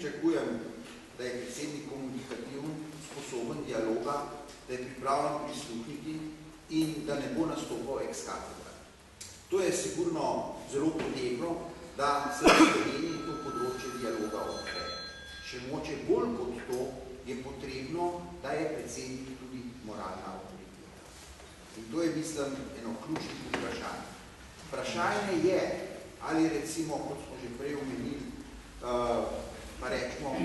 pričakujem, da je predsednik komunikativen, sposoben dialoga, da je pripravljen prisluhniti in da ne bo nastopal ex cathedra. To je sigurno zelo potrebno, da se v Sloveniji to področje dialoga odpre. Še moče bolj kot to je potrebno, da je predsednik tudi moralna avtoriteta. In to je, mislim, eno ključnih vprašanj. Vprašanje je, ali recimo, kot smo že prej omenili, pa rečemo,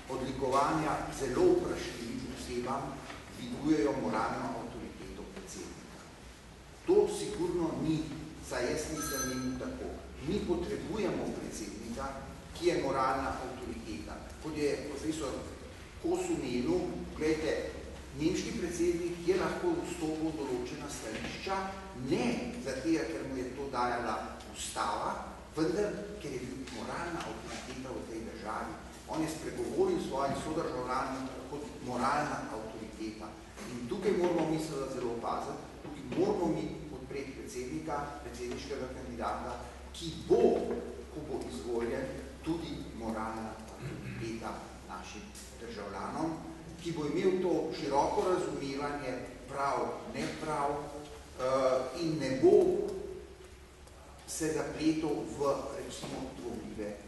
odlikovanja zelo vprašljivim osebam dvigujejo moralno avtoriteto predsednika. To sigurno ni, saj jaz mislim, ni tako. Mi potrebujemo predsednika, ki je moralna avtoriteta. Kot je profesor Kos omenil, gledajte, nemški predsednik je lahko vstopil določena stališča, ne zato, ker mu je to dajala ustava, vendar, ker je bil moralna avtoriteta v tej državi. On je spregovoril svojim sodržavljanom kot moralna avtoriteta. In tukaj moramo mi seveda zelo paziti, tukaj moramo mi podpreti predsednika, predsedniškega kandidata, ki bo, ko bo izvoljen, tudi moralna avtoriteta našim državljanom, ki bo imel to široko razumevanje prav, neprav in ne bo se zapletel v, recimo, dvomljive